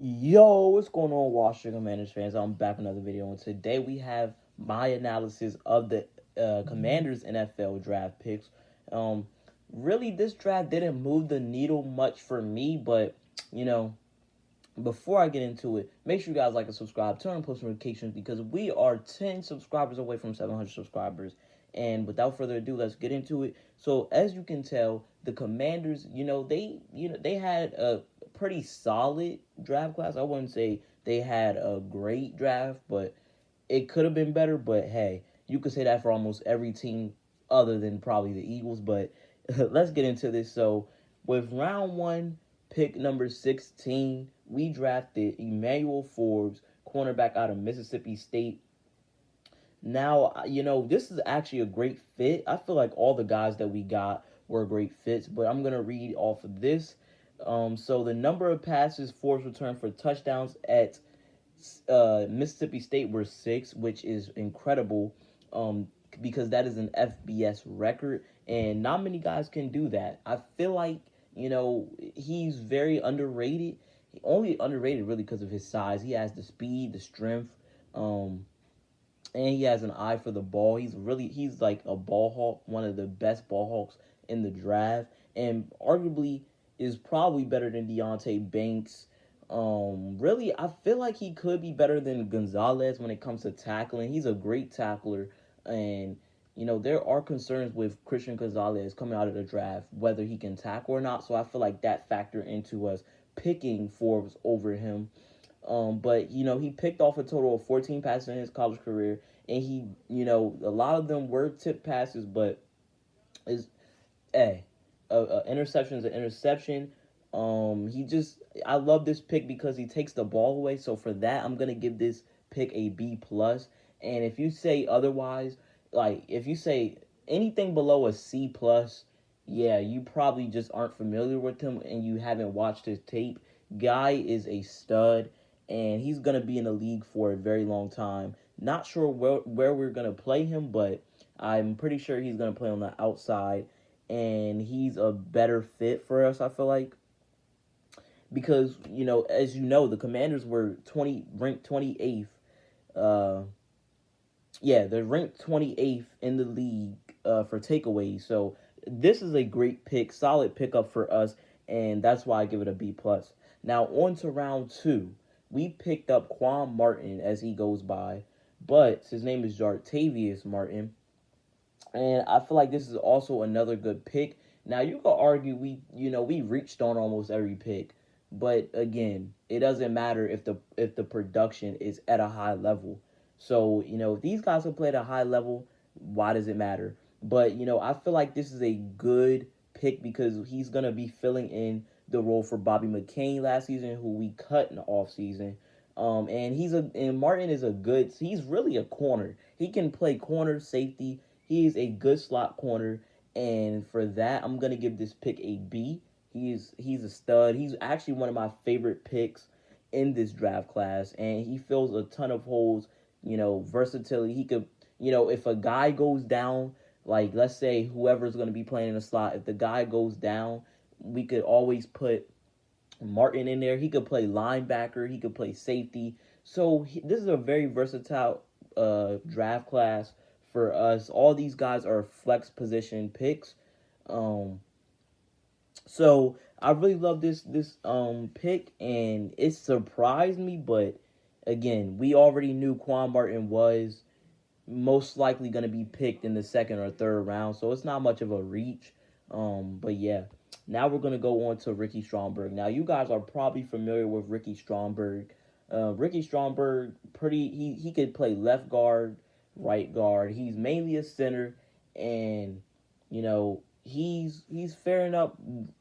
Yo, what's going on, Washington Commanders fans? I'm back with another video, and today we have my analysis of the Commanders NFL draft picks. Um, really, this draft didn't move the needle much for me, but you know, before I get into it, make sure you guys like and subscribe, turn on post notifications because we are 10 subscribers away from 700 subscribers. And without further ado, let's get into it. So as you can tell, the Commanders, they had a pretty solid draft class. I wouldn't say they had a great draft, but it could have been better. But hey, you could say that for almost every team other than probably the Eagles. But let's get into this. So with round one, pick number 16, we drafted Emmanuel Forbes, cornerback out of Mississippi State. Now, this is actually a great fit. I feel like all the guys that we got were great fits, but I'm going to read off of this. So the number of passes Forbes returned for touchdowns at Mississippi State were six, which is incredible because that is an FBS record, and not many guys can do that. I feel like, he's very underrated. He only underrated really because of his size. He has the speed, the strength. And he has an eye for the ball. He's like a ball hawk, one of the best ball hawks in the draft, and arguably is probably better than Deontay Banks. Really, I feel like he could be better than Gonzalez when it comes to tackling. He's a great tackler, and there are concerns with Christian Gonzalez coming out of the draft whether he can tackle or not. So I feel like that factor into us picking Forbes over him. But he picked off a total of 14 passes in his college career, and a lot of them were tip passes, but is a interception is an interception. I love this pick because he takes the ball away. So for that, I'm gonna give this pick a B plus. And if you say otherwise, like if you say anything below a C plus, yeah, you probably just aren't familiar with him and you haven't watched his tape. Guy is a stud, and he's gonna be in the league for a very long time. Not sure where we're gonna play him, but I'm pretty sure he's gonna play on the outside, and he's a better fit for us, I feel like, because as the Commanders were 20 ranked 28th. Uh, yeah, they're ranked 28th in the league for takeaways. So this is a great pick, solid pickup for us, and that's why I give it a B plus. Now on to round two, we picked up Quan Martin as he goes by, but his name is Jartavius Martin, and I feel like this is also another good pick. Now you could argue we reached on almost every pick, but again, it doesn't matter if the production is at a high level. So if these guys can play at a high level, why does it matter? But I feel like this is a good pick because he's gonna be filling in the role for Bobby McCain last season, who we cut in the off season. And Martin is he's really a corner. He can play corner, safety. He is a good slot corner, and for that, I'm gonna give this pick a B. He's a stud. He's actually one of my favorite picks in this draft class, and he fills a ton of holes. Versatility. He could, if a guy goes down, like let's say whoever's gonna be playing in the slot, if the guy goes down, we could always put Martin in there. He could play linebacker. He could play safety. So this is a very versatile draft class for us. All these guys are flex position picks. Um, so I really love this pick, and it surprised me. But again, we already knew Quan Martin was most likely going to be picked in the second or third round, so it's not much of a reach. But yeah, now we're going to go on to Ricky Stromberg. Now, you guys are probably familiar with Ricky Stromberg. Ricky Stromberg, he could play left guard, right guard. He's mainly a center, and he's fair enough.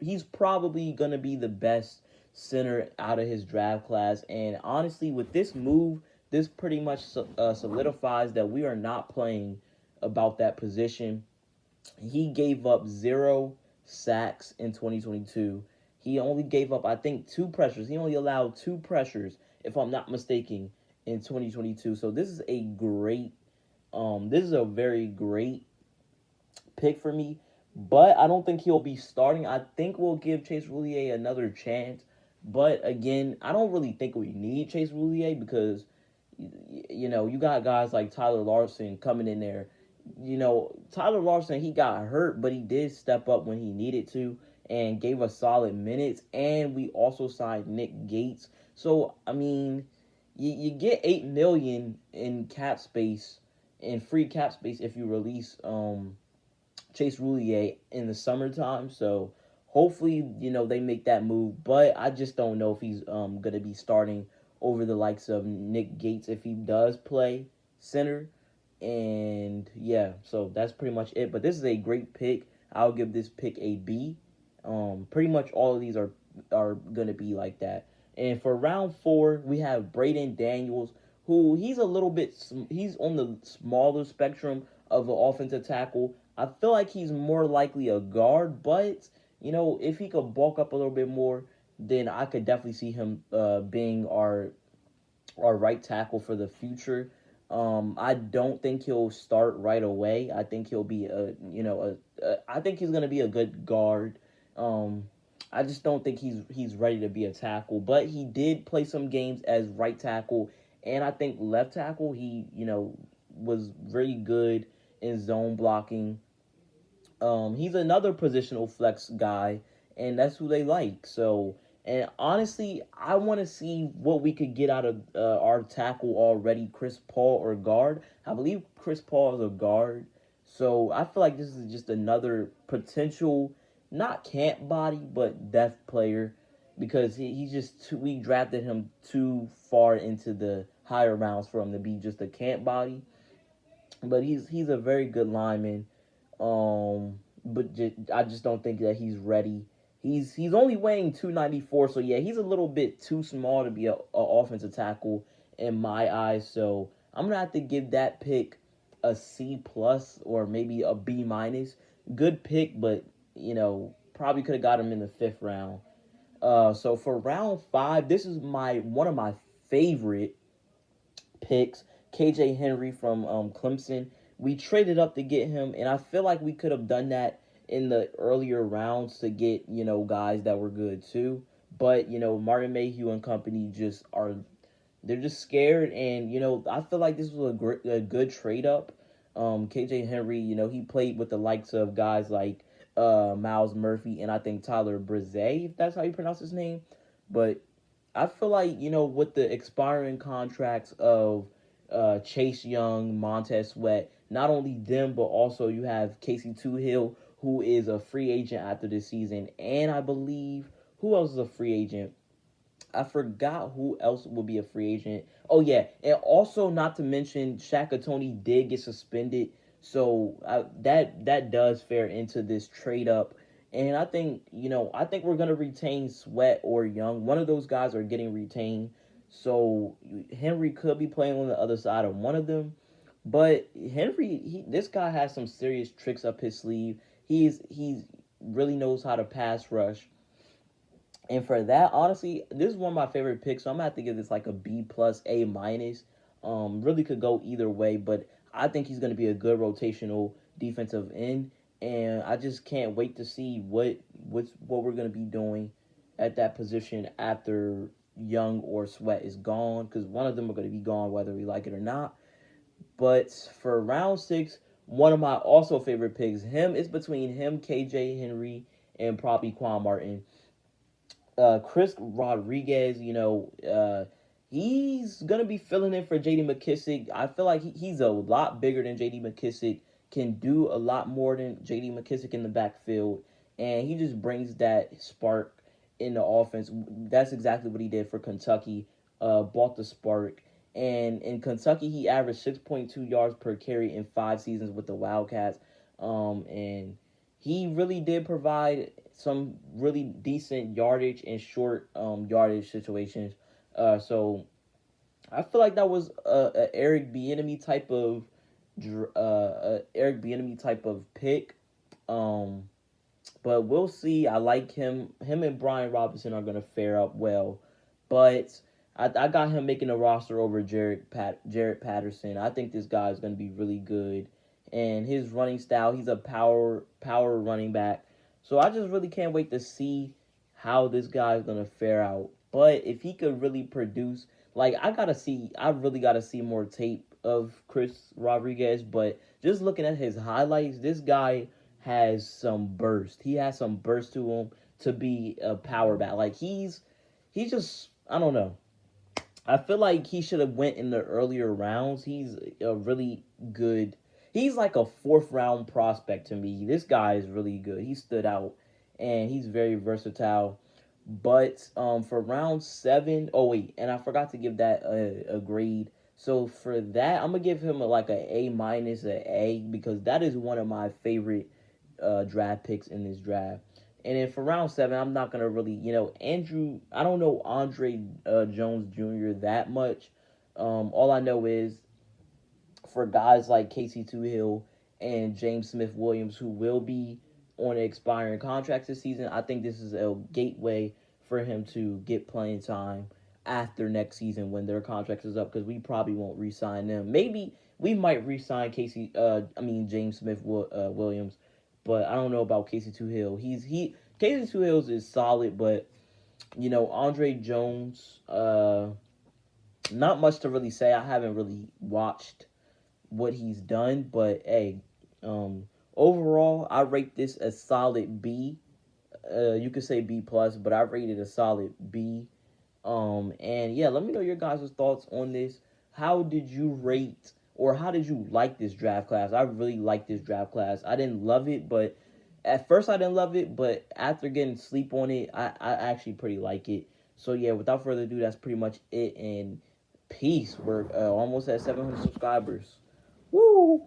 He's probably going to be the best center out of his draft class. And honestly, with this move, this pretty much solidifies that we are not playing about that position. He gave up 0 sacks in 2022. He only gave up, I think, two pressures. He only allowed two pressures, if I'm not mistaken, in 2022. So this is a very great pick for me. But I don't think he'll be starting. I think we'll give Chase Roullier another chance. But again, I don't really think we need Chase Roulier because you got guys like Tyler Larson coming in there. Tyler Larson, he got hurt, but he did step up when he needed to and gave us solid minutes. And we also signed Nick Gates. So I mean, you get 8 million in cap space, in free cap space if you release Chase Roulier in the summertime. So hopefully, they make that move. But I just don't know if he's gonna be starting over the likes of Nick Gates if he does play center. And yeah, so that's pretty much it. But this is a great pick. I'll give this pick a B. Pretty much all of these are gonna be like that. And for round 4, we have Braden Daniels, who he's on the smaller spectrum of an offensive tackle. I feel like he's more likely a guard, but if he could bulk up a little bit more, then I could definitely see him being our right tackle for the future. I don't think he'll start right away. I think he'll be I think he's gonna be a good guard. Um, I just don't think he's ready to be a tackle. But he did play some games as right tackle, and I think left tackle he was really good in zone blocking. He's another positional flex guy, and that's who they like. So, and honestly, I want to see what we could get out of our tackle already, Chris Paul or guard. I believe Chris Paul is a guard. So I feel like this is just another potential, not camp body, but depth player, because he's just we drafted him too far into the higher rounds for him to be just a camp body. But he's a very good lineman. I just don't think that he's ready. He's only weighing 294, so yeah, he's a little bit too small to be a offensive tackle in my eyes. So I'm gonna have to give that pick a C plus or maybe a B minus. Good pick, but probably could have got him in the 5th round. So for round 5, this is my one of my favorite picks, KJ Henry from Clemson. We traded up to get him, and I feel like we could have done that in the earlier rounds to get guys that were good too. But Martin Mayhew and company they're just scared, and I feel like this was a good trade up. KJ Henry, he played with the likes of guys like Miles Murphy and I think Tyler Brzee, if that's how you pronounce his name. But I feel like with the expiring contracts of Chase Young, Montez Sweat, not only them but also you have Casey Toohill, who is a free agent after this season, and I believe who else is a free agent? I forgot who else will be a free agent. Oh yeah, and also not to mention Shaka Tony did get suspended, so that does fare into this trade up. And I think we're gonna retain Sweat or Young. One of those guys are getting retained. So Henry could be playing on the other side of one of them. But Henry, this guy has some serious tricks up his sleeve. He's really knows how to pass rush. And for that, honestly, this is one of my favorite picks. So I'm gonna have to give this like a B plus, A minus. Really could go either way, but I think he's gonna be a good rotational defensive end, and I just can't wait to see what we're gonna be doing at that position after Young or Sweat is gone, because one of them are gonna be gone whether we like it or not. But for round 6, one of my also favorite picks, it's between him, KJ Henry, and probably Quan Martin. Chris Rodriguez, he's gonna be filling in for J.D. McKissic. I feel like he's a lot bigger than J.D. McKissic, can do a lot more than J.D. McKissic in the backfield, and he just brings that spark in the offense. That's exactly what he did for Kentucky. Brought the spark, and in Kentucky he averaged 6.2 yards per carry in 5 seasons with the Wildcats. And he really did provide some really decent yardage in short yardage situations. So I feel like that was a Eric Bieniemy type of pick. Um, but we'll see. I like him. Him and Brian Robinson are gonna fare up well, but I got him making a roster over Jaret Patterson. I think this guy is gonna be really good, and his running style. He's a power running back. So I just really can't wait to see how this guy's gonna fare out. But if he could really produce, like I really gotta see more tape of Chris Rodriguez. But just looking at his highlights, this guy has some burst. He has some burst to him to be a power back. Like he's just I don't know. I feel like he should have went in the earlier rounds. He's a really good. He's like a fourth round prospect to me. This guy is really good. He stood out, and he's very versatile. But for round 7, oh wait, and I forgot to give that a grade. So for that, I'm gonna give him like a A minus, a because that is one of my favorite draft picks in this draft. And then for round 7, I'm not gonna really, Andrew. I don't know Andre Jones Jr. that much. All I know is for guys like Casey Hill and James Smith Williams who will be on expiring contracts this season, I think this is a gateway for him to get playing time after next season when their contract is up because we probably won't re-sign them. Maybe we might re-sign James Smith Williams, but I don't know about Casey Hill. Casey Hills is solid, but Andre Jones, not much to really say. I haven't really watched what he's done, but hey, overall, I rate this a solid B. You could say B plus, but I rated a solid B. And yeah, let me know your guys' thoughts on this. How did you rate, or how did you like this draft class? I really like this draft class. I didn't love it, but at first I didn't love it, but after getting sleep on it, I actually pretty like it. So yeah, without further ado, that's pretty much it. And peace. We're almost at 700 subscribers. Woo!